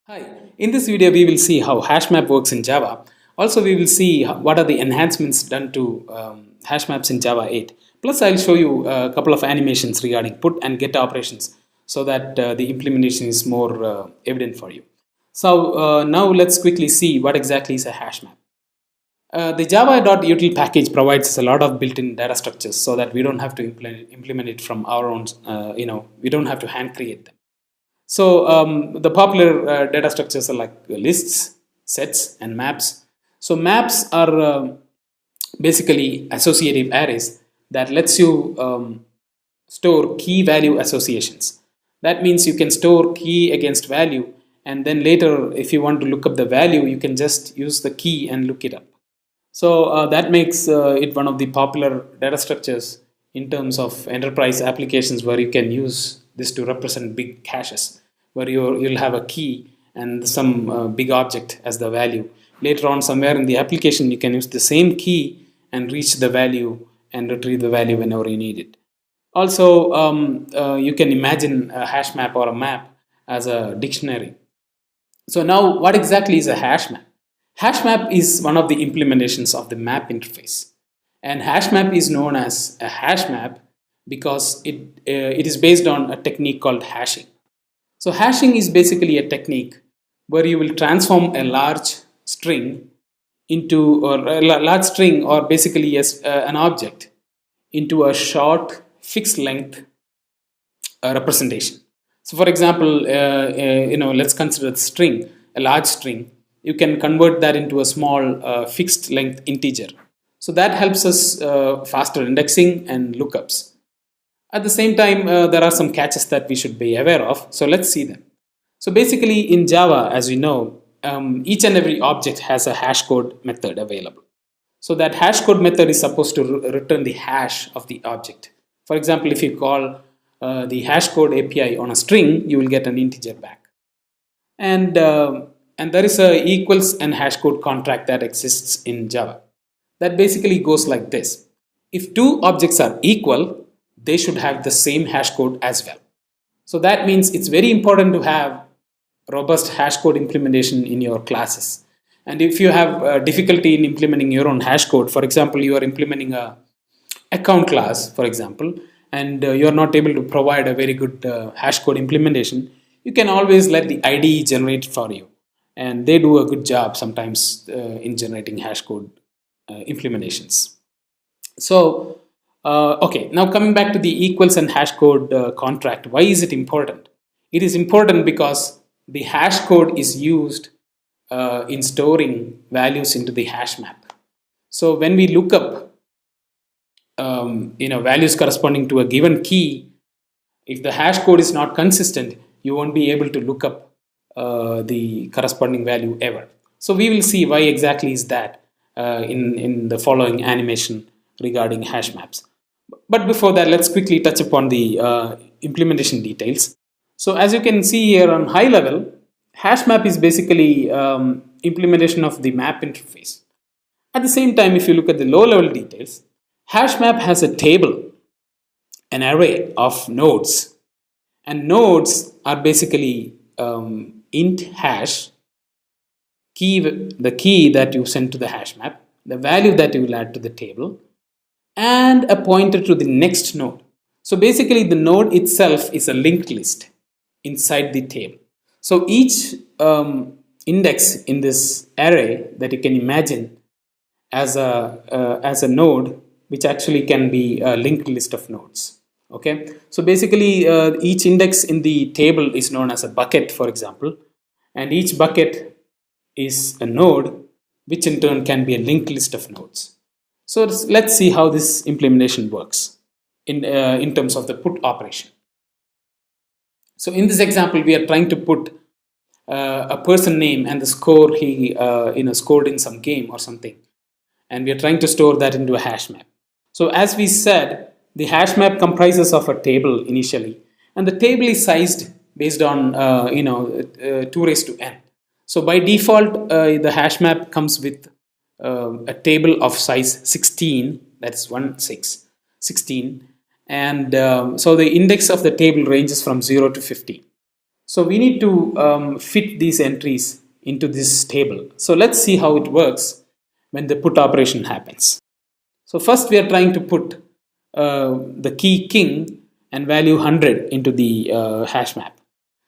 Hi, in this video we will see how HashMap works in Java. Also we will see what are the enhancements done to HashMaps in Java 8. Plus I'll show you a couple of animations regarding put and get operations so that the implementation is more evident for you. So now let's quickly see what exactly is a HashMap. The java.util package provides us a lot of built-in data structures so that we don't have to implement it from our own, we don't have to hand create them. So the popular data structures are like lists, sets, and maps. So maps are basically associative arrays that lets you store key value associations. That means you can store key against value, and then later if you want to look up the value, you can just use the key and look it up. So that makes it one of the popular data structures in terms of enterprise applications where you can use this to represent big caches, where you'll have a key and some big object as the value. Later on, somewhere in the application, you can use the same key and reach the value and retrieve the value whenever you need it. Also, you can imagine a hash map or a map as a dictionary. So now what exactly is a hash map? HashMap is one of the implementations of the map interface. And HashMap is known as a hash map because it is based on a technique called hashing. So hashing is basically a technique where you will transform a large string into or a large string or basically an object into a short fixed length representation. So for example, let's consider the string, a large string. You can convert that into a small fixed length integer. So that helps us faster indexing and lookups. At the same time, there are some catches that we should be aware of. So let's see them. So basically in Java, as we know, each and every object has a hash code method available. So that hash code method is supposed to return the hash of the object. For example, if you call the hash code API on a string, you will get an integer back. And there is a equals and hash code contract that exists in Java. That basically goes like this. If two objects are equal, they should have the same hash code as well. So that means it's very important to have robust hash code implementation in your classes. And if you have difficulty in implementing your own hash code, for example, you are implementing a account class, for example, and you are not able to provide a very good hash code implementation, you can always let the IDE generate for you. And they do a good job sometimes in generating hash code implementations. So, okay, now coming back to the equals and hash code contract, why is it important? It is important because the hash code is used in storing values into the hash map. So when we look up values corresponding to a given key, if the hash code is not consistent, you won't be able to look up the corresponding value ever. So we will see why exactly is that in the following animation regarding hash maps. But before that, let's quickly touch upon the implementation details. So as you can see here on high level, hash map is basically implementation of the map interface. At the same time, if you look at the low level details, hash map has a table, an array of nodes, and nodes are basically int hash, the key that you send to the hash map, the value that you will add to the table, and a pointer to the next node. So basically the node itself is a linked list inside the table. So each index in this array that you can imagine as a node, which actually can be a linked list of nodes. Okay, so basically each index in the table is known as a bucket, for example, and each bucket is a node, which in turn can be a linked list of nodes. So let's see how this implementation works in terms of the put operation. So in this example, we are trying to put a person name and the score he scored in some game or something, and we are trying to store that into a hash map. So as we said, the hash map comprises of a table initially, and the table is sized based on 2 raised to n. So by default, the hash map comes with a table of size 16, that's 16, and so the index of the table ranges from 0 to 50. So we need to fit these entries into this table. So let's see how it works when the put operation happens. So first we are trying to put the key king and value 100 into the hash map.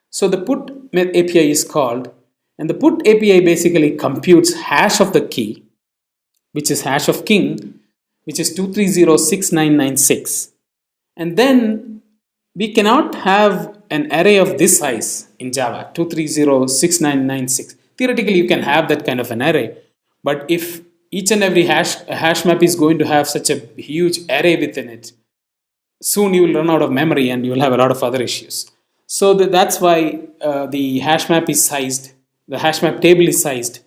So the put API is called, and the put API basically computes hash of the key, which is hash of king, which is 2306996. And then we cannot have an array of this size in Java, 2306996. Theoretically, you can have that kind of an array, but if each and every hash map is going to have such a huge array within it, soon you will run out of memory and you will have a lot of other issues. So that's why the hash map is sized, the hash map table is sized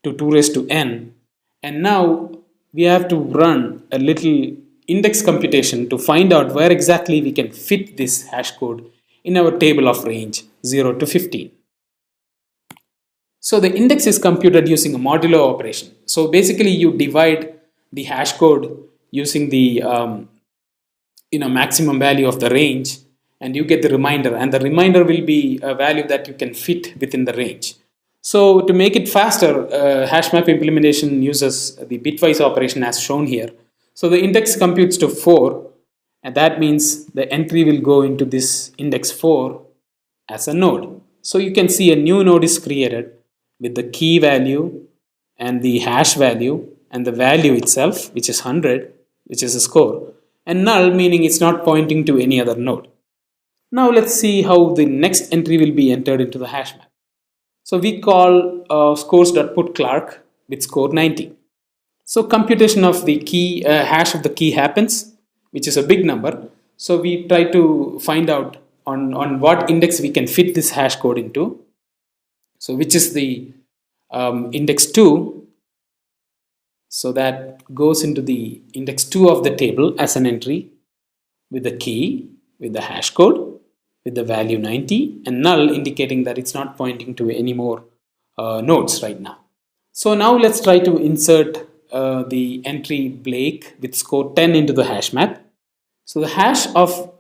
to 2 raised to n. And now we have to run a little index computation to find out where exactly we can fit this hash code in our table of range 0 to 15. So the index is computed using a modulo operation. So basically you divide the hash code using the maximum value of the range, and you get the remainder, and the remainder will be a value that you can fit within the range. So to make it faster, HashMap implementation uses the bitwise operation as shown here. So the index computes to 4, and that means the entry will go into this index 4 as a node. So you can see a new node is created with the key value and the hash value and the value itself, which is 100, which is a score, and null meaning it's not pointing to any other node. Now let's see how the next entry will be entered into the hash map. So we call scores.putClark with score 90. So computation of the key hash of the key happens, which is a big number. So we try to find out on what index we can fit this hash code into. So which is the index 2. So that goes into the index 2 of the table as an entry with the key, with the hash code, with the value 90, and null indicating that it's not pointing to any more nodes right now. So now let's try to insert the entry Blake with score 10 into the hash map. So the hash of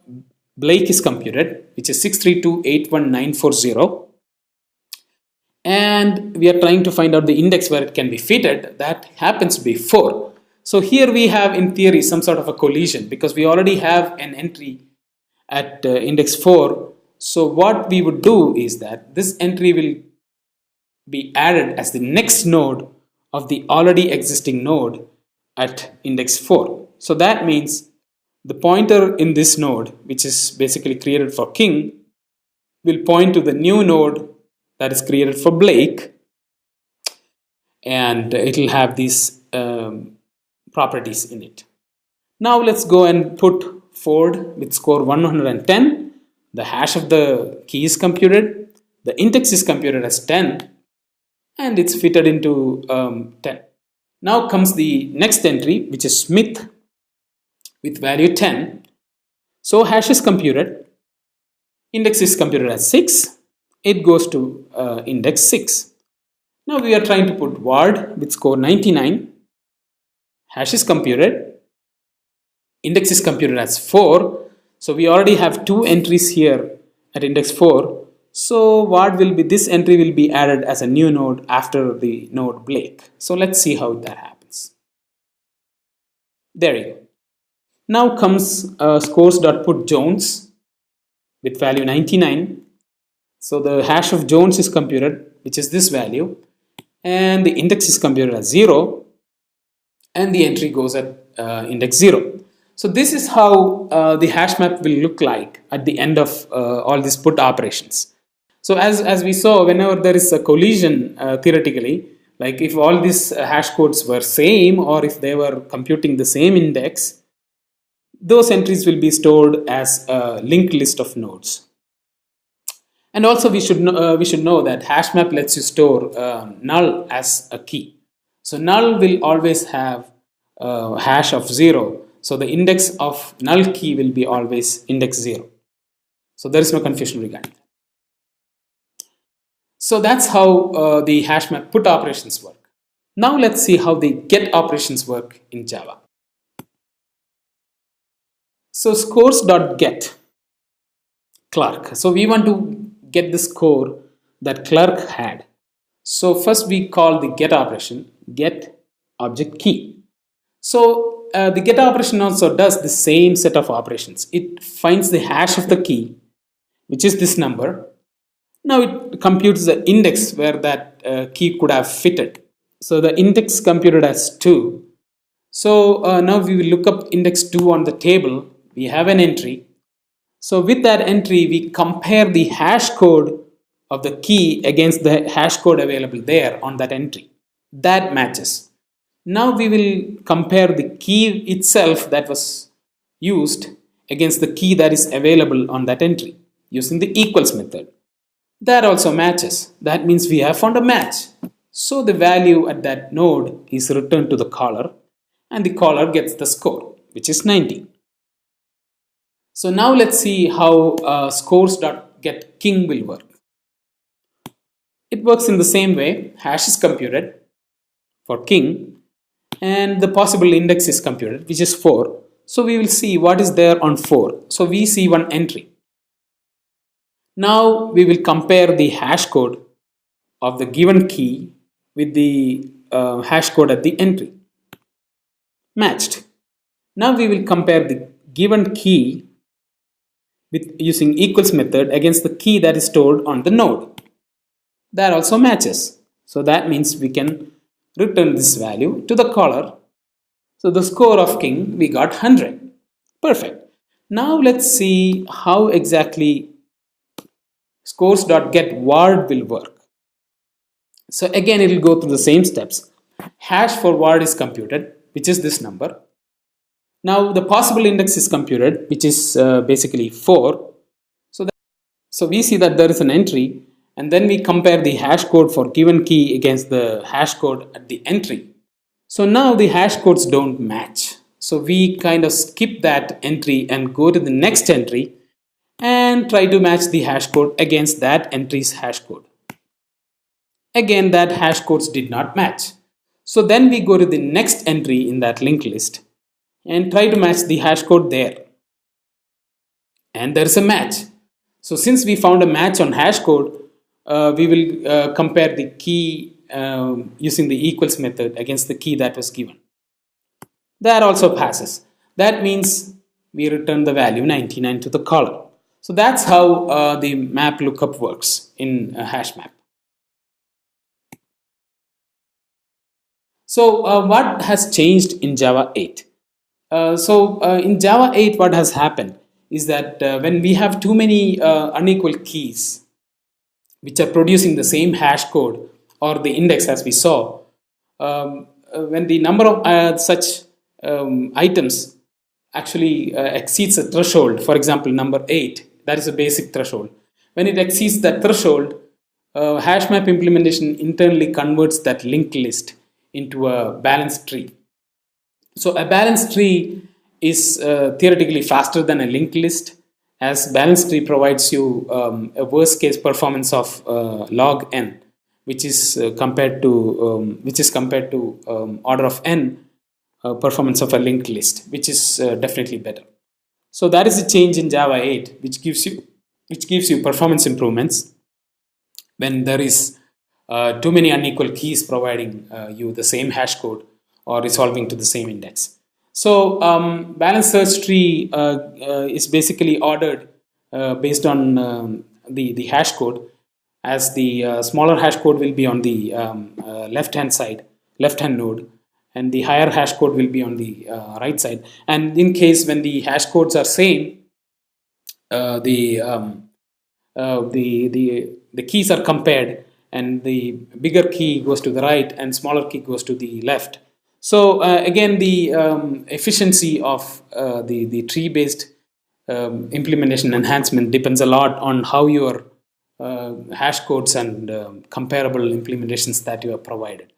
Blake is computed, which is 632,81940. And we are trying to find out the index where it can be fitted. That happens before. So here we have in theory some sort of a collision because we already have an entry at index 4. So what we would do is that this entry will be added as the next node of the already existing node at index 4. So that means the pointer in this node, which is basically created for king, will point to the new node that is created for Blake, and it will have these properties in it. Now let's go and put Ford with score 110. The hash of the key is computed, the index is computed as 10, and it's fitted into 10. Now comes the next entry, which is Smith with value 10. So hash is computed, index is computed as 6, it goes to index 6. Now we are trying to put Ward with score 99, hash is computed, index is computed as 4. So we already have 2 entries here at index 4. So what will be, this entry will be added as a new node after the node Blake. So let's see how that happens. There you go. Now comes scores.putJones with value 99. So the hash of Jones is computed, which is this value, and the index is computed as 0, and the entry goes at index 0. So this is how the hash map will look like at the end of all these put operations. So as we saw, whenever there is a collision, theoretically, like if all these hash codes were same or if they were computing the same index, those entries will be stored as a linked list of nodes. And also we should know that HashMap lets you store null as a key. So null will always have a hash of 0. So the index of null key will be always index 0. So there is no confusion regarding that. So that's how the HashMap put operations work. Now let's see how the get operations work in Java. So scores.get Clark. So we want to get the score that clerk had. So first we call the get operation, get object key. So the get operation also does the same set of operations. It finds the hash of the key, which is this number. Now it computes the index where that key could have fitted. So the index computed as 2. So now we will look up index 2 on the table. We have an entry. So with that entry, we compare the hash code of the key against the hash code available there on that entry. That matches. Now we will compare the key itself that was used against the key that is available on that entry using the equals method. That also matches. That means we have found a match. So the value at that node is returned to the caller, and the caller gets the score, which is 90. So now let's see how scores.getKing will work. It works in the same way. Hash is computed for king, and the possible index is computed, which is 4. So we will see what is there on 4. So we see one entry. Now we will compare the hash code of the given key with the hash code at the entry. Matched. Now we will compare the given key with using equals method against the key that is stored on the node. That also matches. So that means we can return this value to the caller. So the score of king, we got 100. Perfect. Now let's see how exactly scores.getWord will work. So again, it will go through the same steps. Hash for word is computed, which is this number. Now the possible index is computed, which is basically 4. So we see that there is an entry, and then we compare the hash code for given key against the hash code at the entry. So now the hash codes don't match. So we kind of skip that entry and go to the next entry and try to match the hash code against that entry's hash code. Again, that hash codes did not match. So then we go to the next entry in that linked list and try to match the hash code there. And there is a match. So since we found a match on hash code, we will compare the key using the equals method against the key that was given. That also passes. That means we return the value 99 to the caller. So that's how the map lookup works in HashMap. So what has changed in Java 8? In Java 8, what has happened is that when we have too many unequal keys which are producing the same hash code or the index as we saw, when the number of such items actually exceeds a threshold, for example, number 8, that is a basic threshold. When it exceeds that threshold, HashMap implementation internally converts that linked list into a balanced tree. So a balanced tree is theoretically faster than a linked list, as balanced tree provides you a worst case performance of log n, which is compared to order of n performance of a linked list, which is definitely better. So that is a change in Java 8, which gives you performance improvements when there is too many unequal keys providing you the same hash code or resolving to the same index. So balanced search tree is basically ordered based on the hash code, as the smaller hash code will be on the left hand node, and the higher hash code will be on the right side. And in case when the hash codes are same, the keys are compared, and the bigger key goes to the right and smaller key goes to the left. So again, the efficiency of the tree-based implementation enhancement depends a lot on how your hash codes and comparable implementations that you have provided.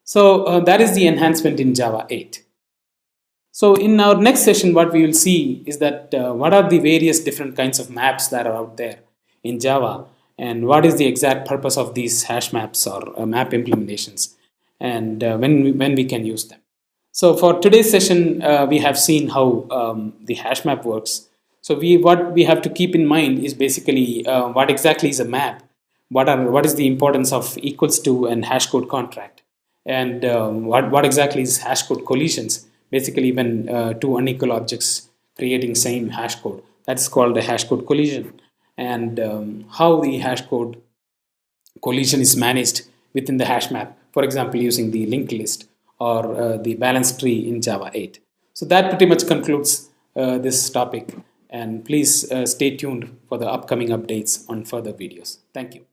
So that is the enhancement in Java 8. So in our next session, what we will see is that what are the various different kinds of maps that are out there in Java, and what is the exact purpose of these hash maps or map implementations, and when we can use them. So for today's session, we have seen how the hash map works. So what we have to keep in mind is basically what exactly is a map, what is the importance of equals to and hash code contract, and what exactly is hash code collisions. Basically, when two unequal objects creating same hash code, that's called a hash code collision, and how the hash code collision is managed within the hash map, for example, using the linked list or the balanced tree in Java 8. So that pretty much concludes this topic, and please stay tuned for the upcoming updates on further videos. Thank you.